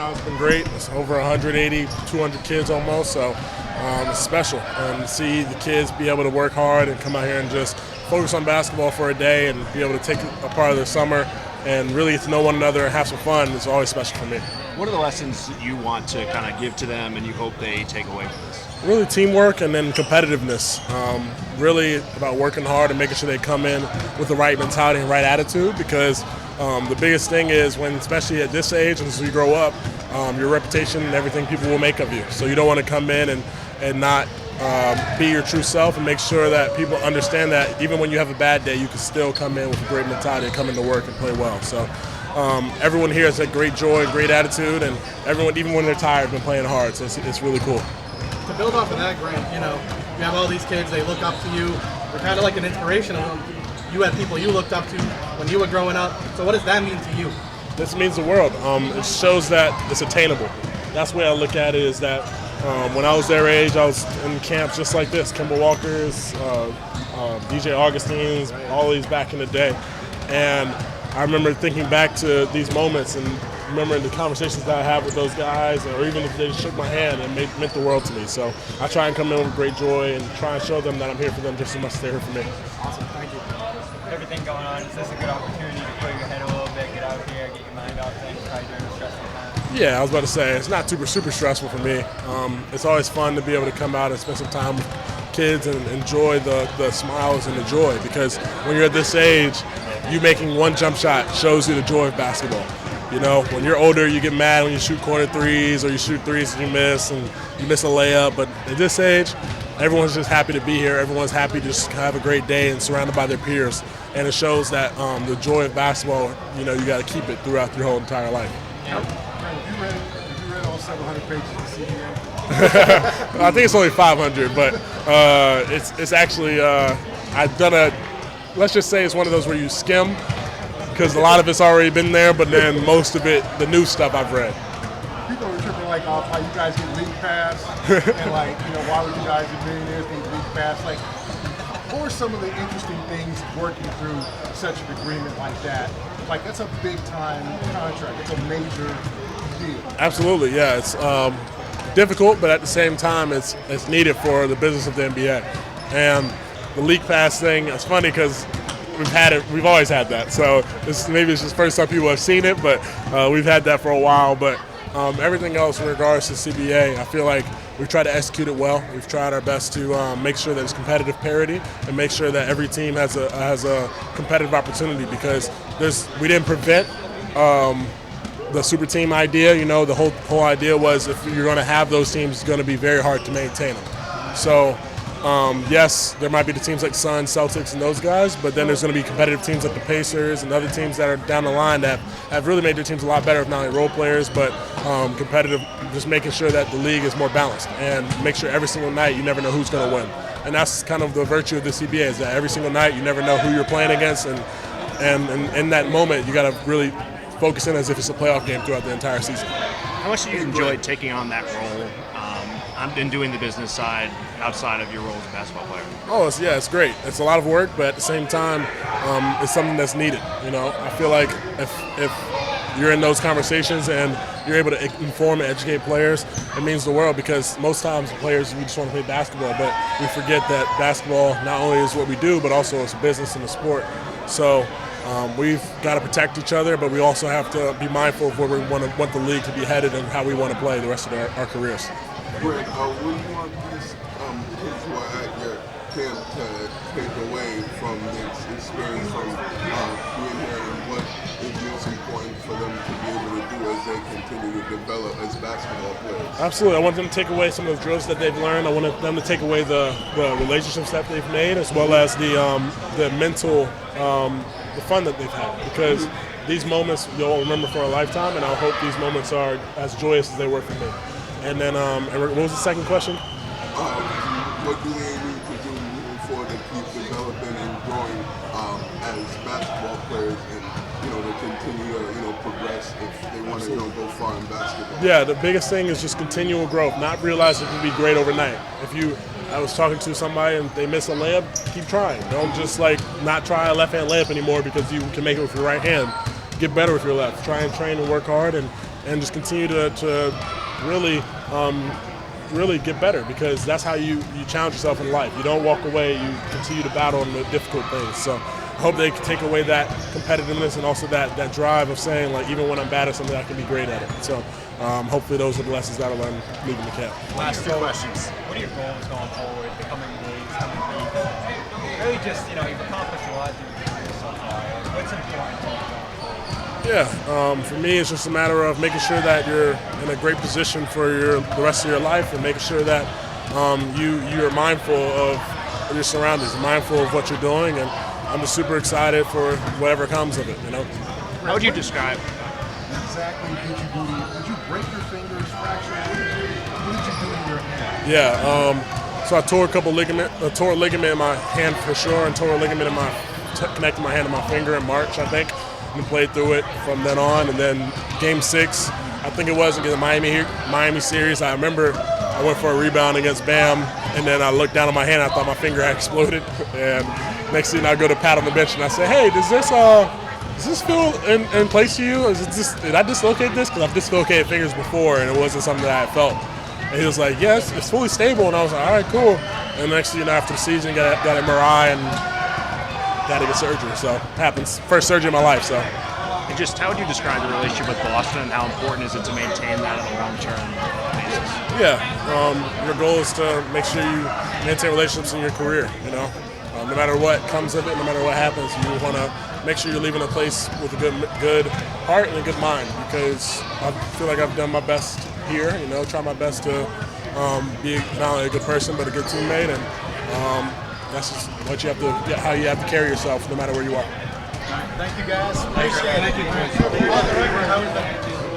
now has been great. It's over 180, 200 kids almost, so it's special. And to see the kids be able to work hard and come out here and just focus on basketball for a day and be able to take a part of their summer and really get to know one another and have some fun is always special for me. What are the lessons you want to kind of give to them and you hope they take away from this? Really teamwork and then competitiveness. Really about working hard and making sure they come in with the right mentality and right attitude, because the biggest thing is when, especially at this age and as we grow up, your reputation and everything people will make of you. So you don't want to come in and not be your true self, and make sure that people understand that even when you have a bad day, you can still come in with a great mentality and come into work and play well. So everyone here has a great joy, great attitude, and everyone, even when they're tired, has been playing hard. So it's really cool. To build off of that, Grant, you have all these kids, they look up to you. They're kind of like an inspiration of them. You had people you looked up to when you were growing up. So what does that mean to you? This means the world. It shows that it's attainable. That's the way I look at it, is that when I was their age, I was in camps just like this, Kemba Walker's, DJ Augustine's, all these back in the day. And I remember thinking back to these moments and remembering the conversations that I had with those guys, or even if they just shook my hand, it meant the world to me. So I try and come in with great joy and try and show them that I'm here for them just as much as they're here for me. Awesome, thank you. Everything going on, is this a good opportunity to clear your head a little bit, get out here, get your mind off things, probably during a stressful time? Yeah, I was about to say, it's not super stressful for me. It's always fun to be able to come out and spend some time with kids and enjoy the smiles and the joy, because when you're at this age, you making one jump shot shows you the joy of basketball. When you're older, you get mad when you shoot corner threes, or you shoot threes and you miss a layup. But at this age, everyone's just happy to be here. Everyone's happy to just have a great day and surrounded by their peers. And it shows that the joy of basketball, you got to keep it throughout your whole entire life. Have you read all 700 pages of CBA? I think it's only 500, but it's actually, I've done let's just say it's one of those where you skim, because a lot of it's already been there, but then most of it, the new stuff I've read. People are tripping off how you guys get league pass, and why would you guys be millionaires need league pass? What are some of the interesting things working through such an agreement like that? That's a big time contract. It's a major deal. Absolutely, yeah. It's difficult, but at the same time, it's needed for the business of the NBA. And the league pass thing, it's funny because we've always had that. So maybe it's just the first time people have seen it, but we've had that for a while. But everything else in regards to CBA, I feel like we've tried to execute it well. We've tried our best to make sure that it's competitive parity and make sure that every team has a competitive opportunity, because we didn't prevent the super team idea. The whole idea was, if you're going to have those teams, it's going to be very hard to maintain them. So yes, there might be the teams like Suns, Celtics, and those guys, but then there's going to be competitive teams like the Pacers and other teams that are down the line that have really made their teams a lot better, if not only role players, but competitive, just making sure that the league is more balanced and make sure every single night you never know who's going to win. And that's kind of the virtue of the CBA, is that every single night you never know who you're playing against, and in that moment you got to really focus in as if it's a playoff game throughout the entire season. How much do you enjoy taking on that role and doing the business side outside of your role as a basketball player? Oh, it's great. It's a lot of work, but at the same time, it's something that's needed. I feel like if you're in those conversations and you're able to inform and educate players, it means the world, because most times players, we just want to play basketball, but we forget that basketball not only is what we do, but also it's a business and a sport. So we've got to protect each other, but we also have to be mindful of where we want the league to be headed and how we want to play the rest of our careers. Greg, what do you want these kids who are at your camp to take away from this experience from being here, and what is most important for them to be able to do as they continue to develop as basketball players? Absolutely. I want them to take away some of the drills that they've learned. I want them to take away the relationships that they've made, as well as the mental, the fun that they've had, because these moments you'll remember for a lifetime, and I hope these moments are as joyous as they were for me. And then, what was the second question? What do they need to do moving forward to keep developing and growing as basketball players, and to continue to progress if they want to go far in basketball? Yeah, the biggest thing is just continual growth. Not realize it can be great overnight. I was talking to somebody and they miss a layup, keep trying. Don't just not try a left hand layup anymore because you can make it with your right hand. Get better with your left. Try and train and work hard and and just continue to really get better, because that's how you challenge yourself in life. You don't walk away, you continue to battle on the difficult things. So I hope they can take away that competitiveness and also that drive of saying, like, even when I'm bad at something, I can be great at it. So hopefully those are the lessons that I'll learn leaving the camp. Last two questions. What are your goals going forward, the coming days, coming weeks? Really just, you've accomplished a lot through your career so far. What's important to you going forward? Yeah, for me, it's just a matter of making sure that you're in a great position for the rest of your life, and making sure that you're mindful of your surroundings, mindful of what you're doing, and I'm just super excited for whatever comes of it. How would you describe? Exactly. Did you break your fingers, fracture? What did you do in your hand? Yeah, so I tore a ligament in my hand for sure, and tore a ligament connecting my hand to my finger in March, I think. And played through it from then on. And then Game 6, I think it was against the Miami series. I remember I went for a rebound against Bam, and then I looked down on my hand. I thought my finger had exploded. And next thing I go to pat on the bench, and I say, "Hey, does this feel in place to you? Did I dislocate this? Because I've dislocated fingers before, and it wasn't something that I felt." And he was like, "Yes, it's fully stable." And I was like, "All right, cool." And next thing you know, after the season, got MRI and got to get surgery. So it happens. First surgery in my life. So. And just how would you describe the relationship with Boston, and how important is it to maintain that on a long-term basis? Yeah, your goal is to make sure you maintain relationships in your career. No matter what comes of it, no matter what happens, you want to make sure you're leaving a place with a good heart and a good mind, because I feel like I've done my best here. Try my best to be not only a good person but a good teammate, and that's just how you have to carry yourself no matter where you are. Thank you guys. Appreciate it. Thank you.